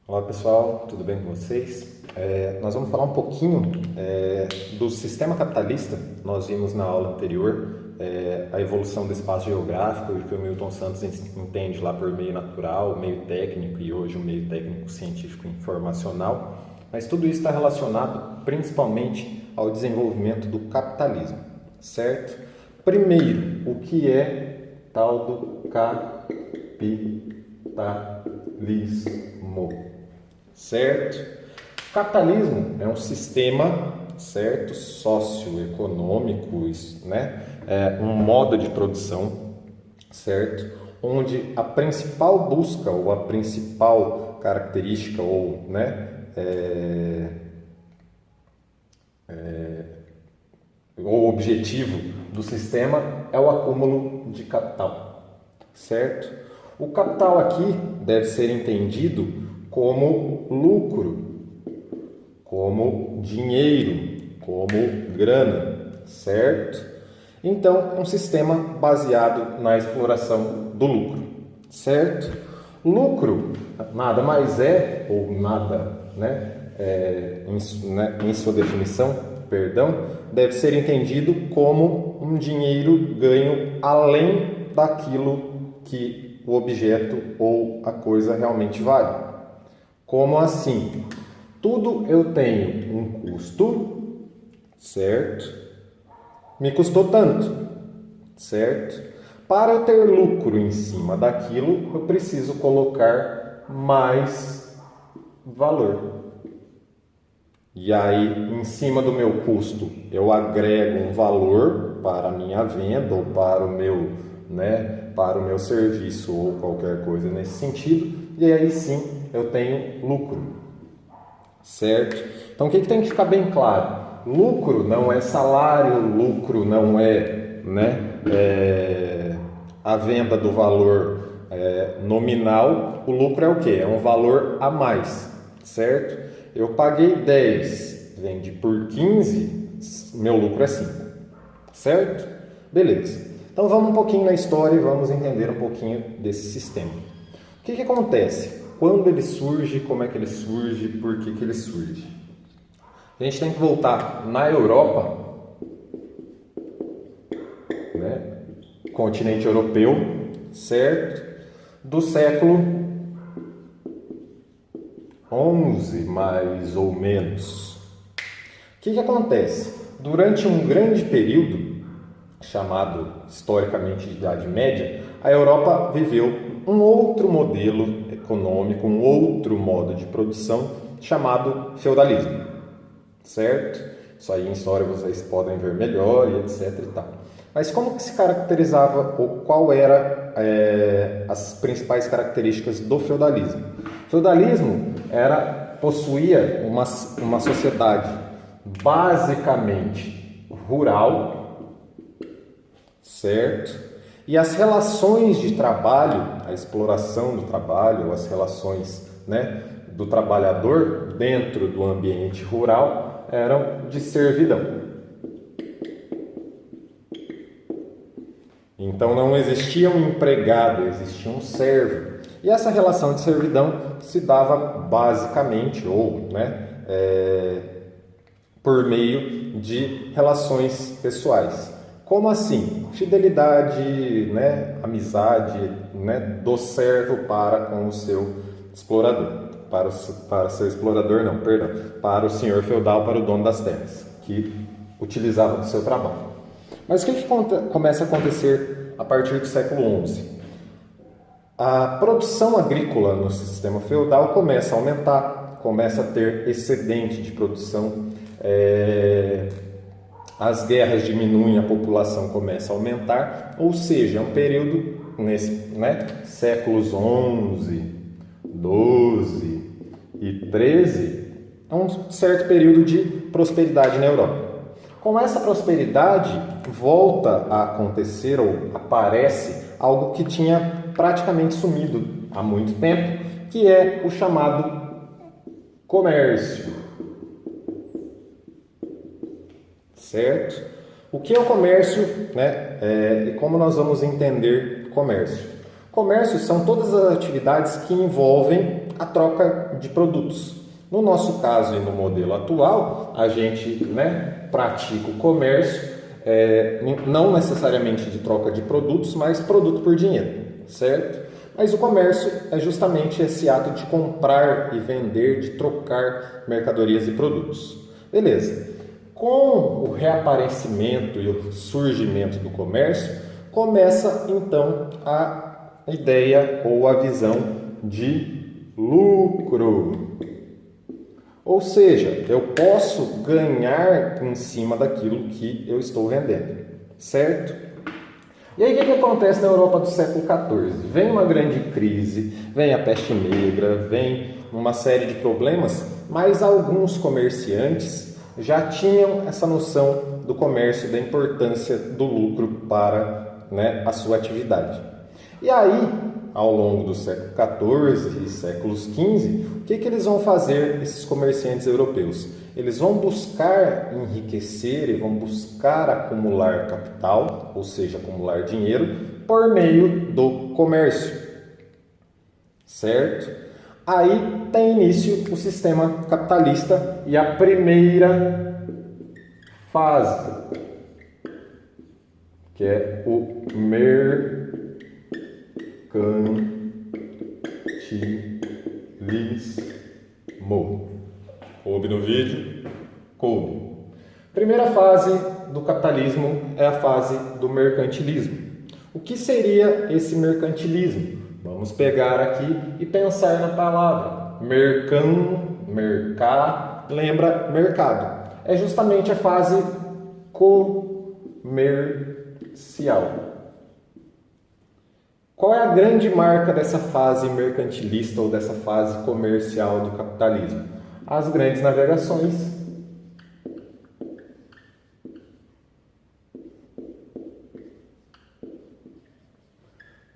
Olá pessoal, tudo bem com vocês? Nós vamos falar um pouquinho do sistema capitalista. Nós vimos na aula anterior a evolução do espaço geográfico e que o Milton Santos entende lá por meio natural, meio técnico e hoje o meio técnico científico informacional. Mas tudo isso está relacionado principalmente ao desenvolvimento do capitalismo, certo? Primeiro, o que é tal do capitalismo? Certo? O capitalismo é um sistema, certo, socioeconômico, né? É um modo de produção, certo? Onde a principal busca ou a principal característica ou, né, o objetivo do sistema é o acúmulo de capital, certo? O capital aqui deve ser entendido como lucro, como dinheiro, como grana, certo? Então, é um sistema baseado na exploração do lucro, certo? Lucro nada mais é, ou nada, em sua definição, deve ser entendido como um dinheiro ganho além daquilo que o objeto ou a coisa realmente vale. Como assim? Tudo eu tenho um custo, certo? Me custou tanto, certo? Para eu ter lucro em cima daquilo, eu preciso colocar mais valor. E aí, em cima do meu custo, eu agrego um valor para a minha venda ou para o meu, para o meu serviço ou qualquer coisa nesse sentido. E aí sim, eu tenho lucro, certo? Então, o que tem que ficar bem claro? Lucro não é salário, lucro não é, a venda do valor nominal. O lucro é o quê? É um valor a mais, certo? Eu paguei 10, vendi por 15, meu lucro é 5, certo? Beleza. Então vamos um pouquinho na história e vamos entender um pouquinho desse sistema. O que acontece? Quando ele surge, como é que ele surge, por que ele surge? A gente tem que voltar na Europa, continente europeu, certo? Do século 11, mais ou menos. O que acontece? Durante um grande período, chamado historicamente de Idade Média, a Europa viveu um outro modelo econômico, um outro modo de produção chamado feudalismo, certo? Isso aí em história vocês podem ver melhor e etc e tal. Mas como que se caracterizava ou qual era as principais características do feudalismo? O feudalismo possuía uma sociedade basicamente rural, certo? E as relações de trabalho, a exploração do trabalho, as relações, do trabalhador dentro do ambiente rural eram de servidão. Então não existia um empregado, existia um servo. E essa relação de servidão se dava basicamente, por meio de relações pessoais. Como assim? Fidelidade, amizade, do servo para com o seu explorador. Para o seu explorador, não, perdão. Para o senhor feudal, para o dono das terras, que utilizava do seu trabalho. Mas o que começa a acontecer a partir do século XI? A produção agrícola no sistema feudal começa a aumentar, começa a ter excedente de produção, as guerras diminuem, a população começa a aumentar, ou seja, é um período, séculos XI, XII e XIII, é um certo período de prosperidade na Europa. Com essa prosperidade, volta a acontecer ou aparece algo que tinha praticamente sumido há muito tempo, que é o chamado comércio. Certo? O que é o comércio, e como nós vamos entender comércio? Comércio são todas as atividades que envolvem a troca de produtos. No nosso caso e no modelo atual, a gente, pratica o comércio, não necessariamente de troca de produtos, mas produto por dinheiro, certo? Mas o comércio é justamente esse ato de comprar e vender, de trocar mercadorias e produtos. Beleza. Com o reaparecimento e o surgimento do comércio, começa então a ideia ou a visão de lucro. Ou seja, eu posso ganhar em cima daquilo que eu estou vendendo, certo? E aí o que acontece na Europa do século XIV? Vem uma grande crise, vem a peste negra, vem uma série de problemas, mas alguns comerciantes já tinham essa noção do comércio, da importância do lucro para a sua atividade. E aí, ao longo do século XIV e séculos XV, o que eles vão fazer, esses comerciantes europeus? Eles vão buscar enriquecer e vão buscar acumular capital, ou seja, acumular dinheiro, por meio do comércio, certo? Aí tem início o sistema capitalista e a primeira fase, que é o mercantilismo. Coube no vídeo? Coube. Primeira fase do capitalismo é a fase do mercantilismo. O que seria esse mercantilismo? Vamos pegar aqui e pensar na palavra. Mercar, lembra mercado. É justamente a fase comercial. Qual é a grande marca dessa fase mercantilista ou dessa fase comercial do capitalismo? As grandes navegações.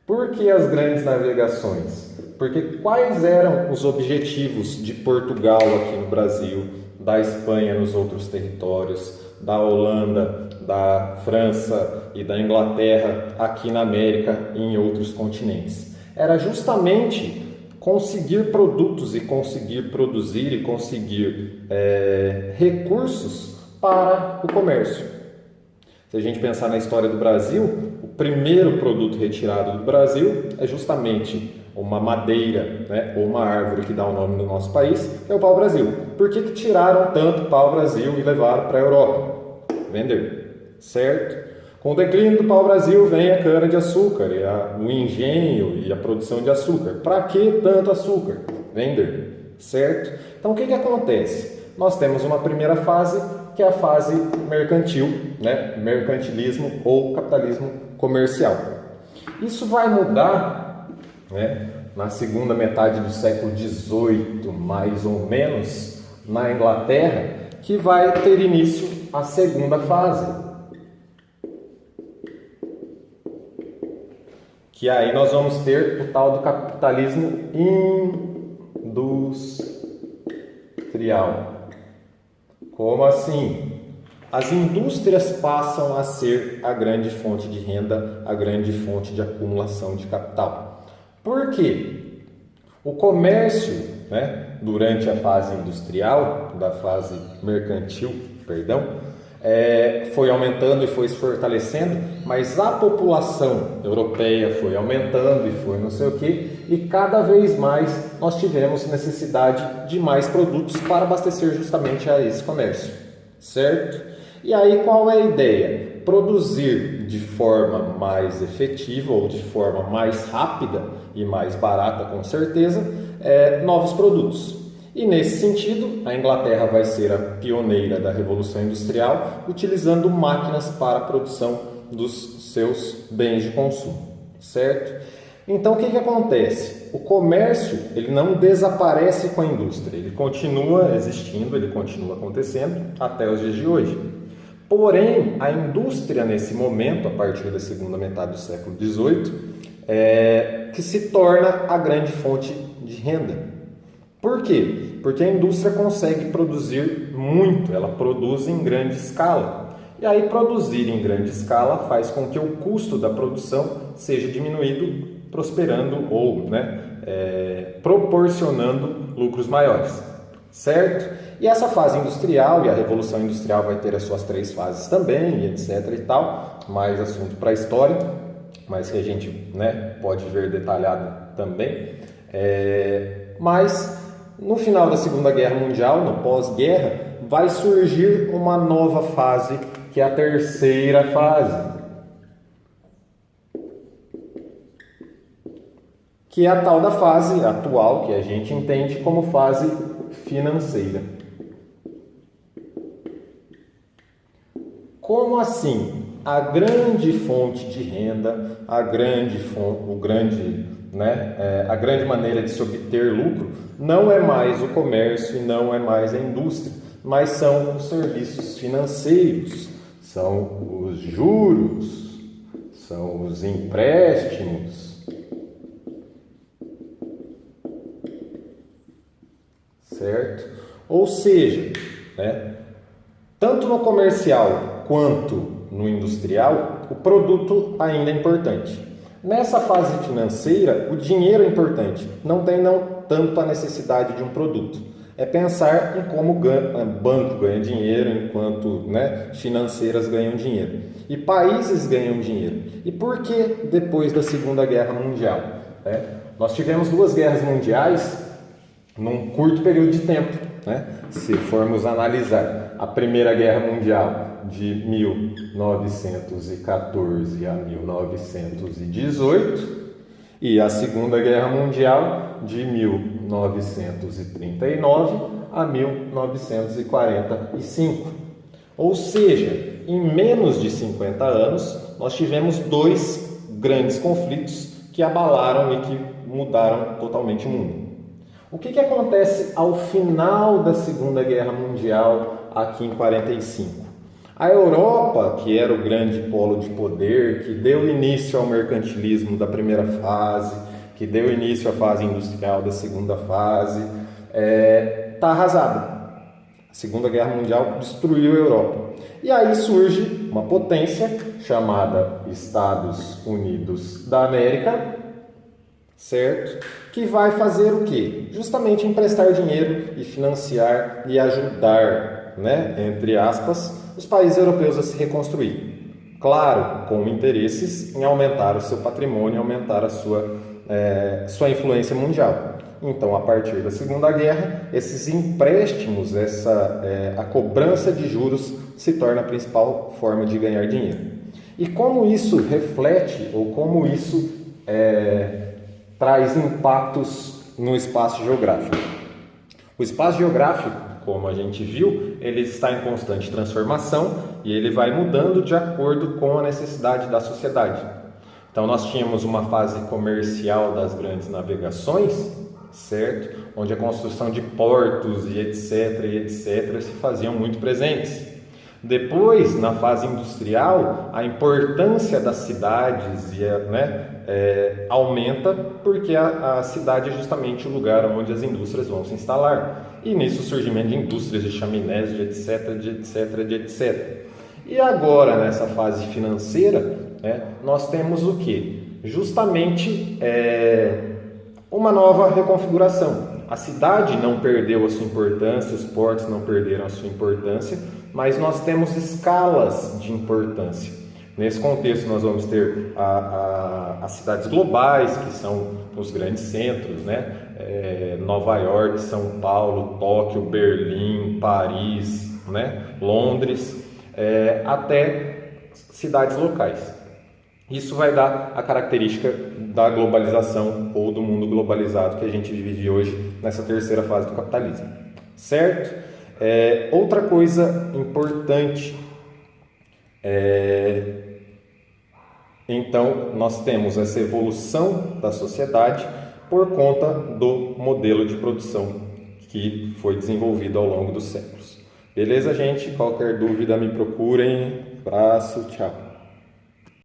Por que as grandes navegações? Porque quais eram os objetivos de Portugal aqui no Brasil, da Espanha nos outros territórios, da Holanda, da França e da Inglaterra aqui na América e em outros continentes? Era justamente conseguir produtos e conseguir produzir e conseguir recursos para o comércio. Se a gente pensar na história do Brasil, o primeiro produto retirado do Brasil é justamente uma madeira, ou uma árvore que dá o nome do nosso país, que é o pau-brasil. Por que tiraram tanto pau-brasil e levaram para a Europa? Vender, certo? Com o declínio do pau-brasil vem a cana-de-açúcar, o engenho e a produção de açúcar. Para que tanto açúcar? Vender, certo? Então o que acontece? Nós temos uma primeira fase, que é a fase mercantil, mercantilismo ou capitalismo comercial. Isso vai mudar na segunda metade do século XVIII, mais ou menos, na Inglaterra, que vai ter início a segunda fase. Que aí nós vamos ter o tal do capitalismo industrial. Como assim? As indústrias passam a ser a grande fonte de renda, a grande fonte de acumulação de capital. Por quê? O comércio, durante a fase industrial, da fase mercantil, foi aumentando e foi se fortalecendo, mas a população europeia foi aumentando e foi não sei o que, e cada vez mais nós tivemos necessidade de mais produtos para abastecer justamente a esse comércio, certo? E aí qual é a ideia? Produzir de forma mais efetiva ou de forma mais rápida e mais barata, com certeza, novos produtos. E nesse sentido, a Inglaterra vai ser a pioneira da Revolução Industrial, utilizando máquinas para a produção dos seus bens de consumo, certo? Então, o que acontece? O comércio ele não desaparece com a indústria, ele continua existindo, ele continua acontecendo até os dias de hoje. Porém, a indústria nesse momento, a partir da segunda metade do século XVIII, que se torna a grande fonte de renda. Por quê? Porque a indústria consegue produzir muito, ela produz em grande escala. E aí produzir em grande escala faz com que o custo da produção seja diminuído prosperando ou, né, proporcionando lucros maiores, certo? E essa fase industrial, e a Revolução Industrial vai ter as suas 3 fases também, etc e tal, mais assunto para a história, mas que a gente, né, pode ver detalhado também. Mas no final da Segunda Guerra Mundial, no pós-guerra, vai surgir uma nova fase, que é a terceira fase, que é a tal da fase atual, que a gente entende como fase financeira. Como assim? A grande fonte de renda, a grande maneira de se obter lucro não é mais o comércio e não é mais a indústria, mas são os serviços financeiros, são os juros, são os empréstimos, certo? Ou seja, né, tanto no comercial quanto no industrial, o produto ainda é importante. Nessa fase financeira, o dinheiro é importante, não tanto a necessidade de um produto. É pensar em como o banco ganha dinheiro, enquanto, né, financeiras ganham dinheiro. E países ganham dinheiro. E por que depois da Segunda Guerra Mundial? Nós tivemos 2 guerras mundiais num curto período de tempo. Se formos analisar a Primeira Guerra Mundial de 1914 a 1918 e a Segunda Guerra Mundial de 1939 a 1945. Ou seja, em menos de 50 anos, nós tivemos 2 grandes conflitos que abalaram e que mudaram totalmente o mundo. O que acontece ao final da Segunda Guerra Mundial, aqui em 45? A Europa, que era o grande polo de poder, que deu início ao mercantilismo da primeira fase, que deu início à fase industrial da segunda fase, está arrasada. A Segunda Guerra Mundial destruiu a Europa. E aí surge uma potência chamada Estados Unidos da América, certo? Que vai fazer o quê? Justamente emprestar dinheiro e financiar e ajudar, né, entre aspas, os países europeus a se reconstruir. Claro, com interesses em aumentar o seu patrimônio, aumentar a sua influência mundial. Então, a partir da Segunda Guerra, esses empréstimos, a cobrança de juros se torna a principal forma de ganhar dinheiro. E como isso reflete, ou como isso traz impactos no espaço geográfico? O espaço geográfico, como a gente viu, ele está em constante transformação e ele vai mudando de acordo com a necessidade da sociedade. Então, nós tínhamos uma fase comercial das grandes navegações, certo? Onde a construção de portos e etc. se faziam muito presentes. Depois, na fase industrial, a importância das cidades aumenta, porque a cidade é justamente o lugar onde as indústrias vão se instalar. E nisso o surgimento de indústrias, de chaminés, de etc. E agora, nessa fase financeira, nós temos o quê? Justamente uma nova reconfiguração. A cidade não perdeu a sua importância, os portos não perderam a sua importância, mas nós temos escalas de importância. Nesse contexto, nós vamos ter as cidades globais, que são os grandes centros, Nova York, São Paulo, Tóquio, Berlim, Paris, Londres, até cidades locais. Isso vai dar a característica da globalização ou do mundo globalizado que a gente vive hoje nessa terceira fase do capitalismo, certo? Outra coisa importante, então nós temos essa evolução da sociedade por conta do modelo de produção que foi desenvolvido ao longo dos séculos. Beleza, gente? Qualquer dúvida me procurem. Abraço, tchau.